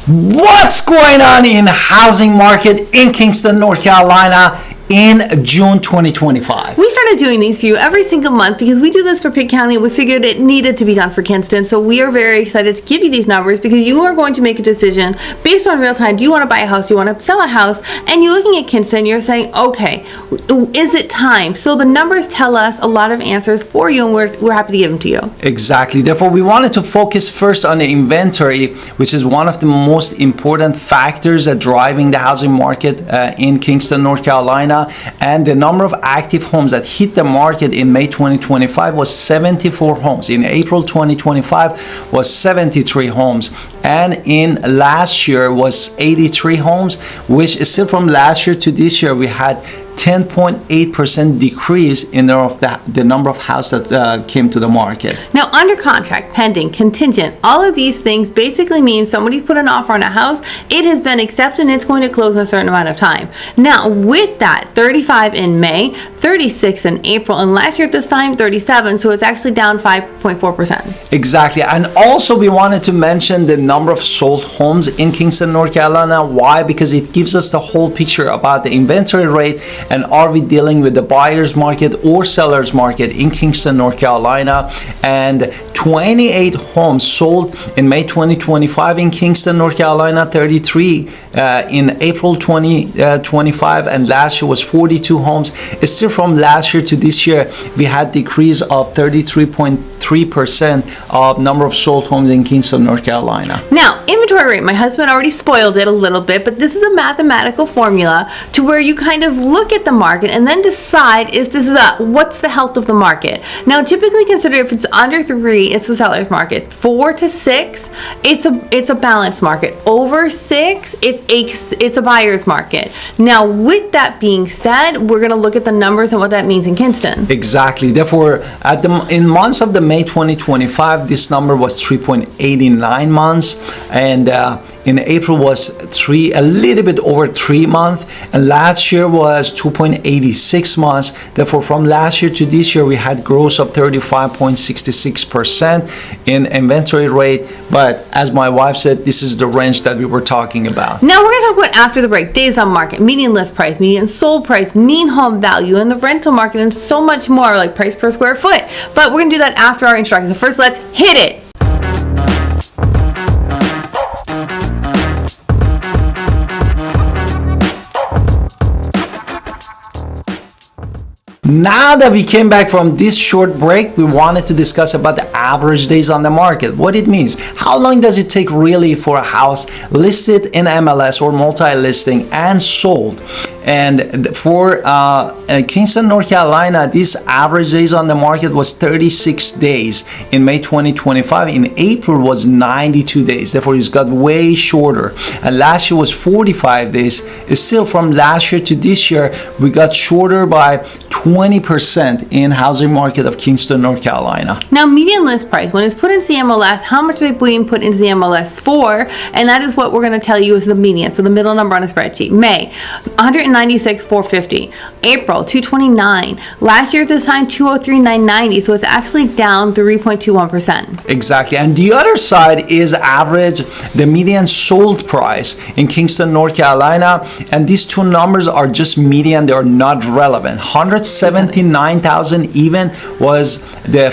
What's going on in the housing market in Kinston, North Carolina in June 2025? We started doing these for you every single month because we do this for Pitt County. We figured it needed to be done for Kinston. So we are very excited to give you these numbers because you are going to make a decision based on real time. Do you want to buy a house? Do you want to sell a house? And you're looking at Kinston, you're saying, okay, is it time? So the numbers tell us a lot of answers for you, and we're happy to give them to you. Exactly. Therefore, we wanted to focus first on the inventory, which is one of the most important factors at driving the housing market in Kinston, North Carolina. And the number of active homes that hit the market in May 2025 was 74 homes. In April 2025 was 73 homes. And in last year was 83 homes, which is still from last year to this year, we had 10.8% decrease in the number of houses that came to the market. Now, under contract, pending, contingent, all of these things basically mean somebody's put an offer on a house, it has been accepted, and it's going to close in a certain amount of time. Now, with that, 35 in May, 36 in April, and last year at this time, 37, so it's actually down 5.4%. Exactly. And also we wanted to mention the number of sold homes in Kinston, North Carolina. Why? Because it gives us the whole picture about the inventory rate and are we dealing with the buyer's market or seller's market in Kinston, North Carolina. And 28 homes sold in May 2025 in Kinston, North Carolina, 33 in April 2025, and last year was 42 homes. It's still from last year to this year, we had decrease of 33.3% of number of sold homes in Kinston, North Carolina. Now, inventory rate, my husband already spoiled it a little bit, but this is a mathematical formula to where you kind of look at the market and then decide what's the health of the market. Now, typically consider if it's under 3, it's the seller's market. 4 to 6, it's a balanced market. Over 6, it's a buyer's market. Now, with that being said, we're going to look at the numbers and what that means in Kinston. Exactly. Therefore, in months of the May 2025, this number was 3.89 months, and in April was a little bit over 3 months, and last year was 2.86 months. Therefore, from last year to this year, we had growth of 35.66% in inventory rate. But as my wife said, this is the range that we were talking about. Now we're going to talk about after the break, days on market, median list price, median sold price, mean home value, and the rental market, and so much more, like price per square foot. But we're going to do that after our instructions. So first, let's hit it. Now that we came back from this short break, we wanted to discuss about the average days on the market, what it means. How long does it take really for a house listed in MLS or multi-listing and sold? And for Kinston, North Carolina, this average days on the market was 36 days in May 2025. In April was 92 days. Therefore, it's got way shorter. And last year was 45 days. It's still from last year to this year, we got shorter by 20% in housing market of Kinston, North Carolina. Now, median list price, when it's put into the MLS, how much are they being put into the MLS for? And that is what we're going to tell you is the median, so the middle number on a spreadsheet. May, 196,450. April, 229. Last year at this time, 203,990. So it's actually down 3.21%. Exactly. And the other side is average, the median sold price in Kinston, North Carolina. And these two numbers are just median. They are not relevant. 179,000 even was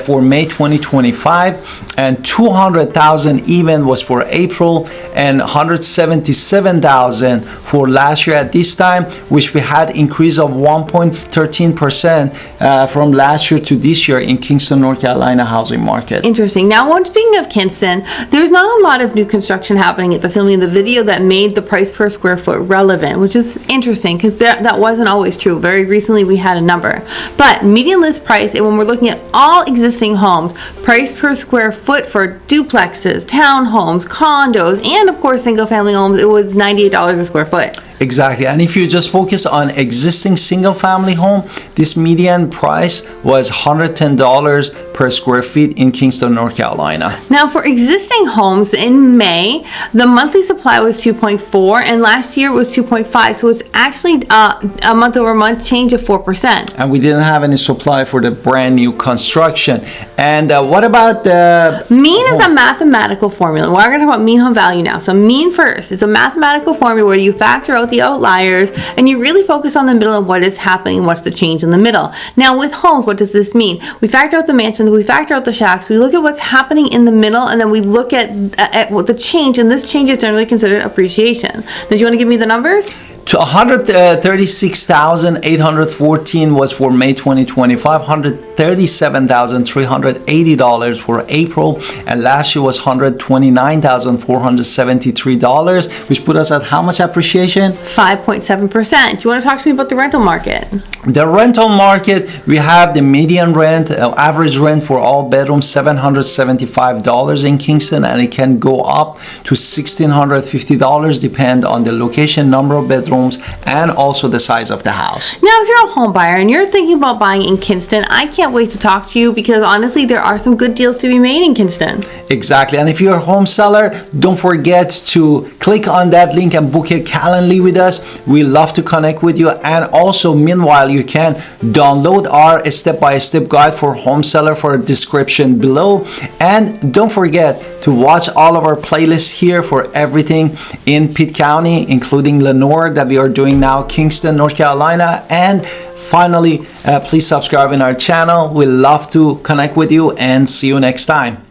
for May 2025, and 200,000 even was for April, and 177,000 for last year at this time, which we had increase of 1.13% from last year to this year in Kinston, North Carolina housing market. Interesting. Now, speaking of Kinston, there's not a lot of new construction happening at the filming of the video that made the price per square foot relevant, which is interesting because that wasn't always true. Very recently, we had a number. But median list price, and when we're looking at all existing homes, price per square foot for duplexes, townhomes, condos, and of course single family homes, it was $98 a square foot. Exactly. And if you just focus on existing single family home, this median price was $110 per square feet in Kinston, North Carolina. Now, for existing homes in May, the monthly supply was 2.4 and last year was 2.5. So it's actually a month over month change of 4%. And we didn't have any supply for the brand new construction. And what about the mean is a mathematical formula. We're going to talk about mean home value now. So mean first is a mathematical formula where you factor out the outliers and you really focus on the middle of what is happening, what's the change in the middle. Now with homes, what does this mean? We factor out the mansions, we factor out the shacks, we look at what's happening in the middle, and then we look at what the change, and this change is generally considered appreciation. Do you want to give me the numbers? To 136,814 was for May 2025, $137,380 for April, and last year was $129,473, which put us at how much appreciation? 5.7%. Do you want to talk to me about the rental market? The rental market, we have the median rent, average rent for all bedrooms, $775 in Kinston, and it can go up to $1,650, depend on the location, number of bedrooms, and also the size of the house. Now, if you're a home buyer and you're thinking about buying in Kinston, I can't wait to talk to you because honestly, there are some good deals to be made in Kinston. Exactly. And if you're a home seller, don't forget to click on that link and book a Calendly with us. We love to connect with you. And also, meanwhile, you can download our step-by-step guide for home seller for a description below. And don't forget to watch all of our playlists here for everything in Pitt County, including Lenoir that we are doing now, Kinston, North Carolina. And finally, please subscribe in our channel. We love to connect with you and see you next time.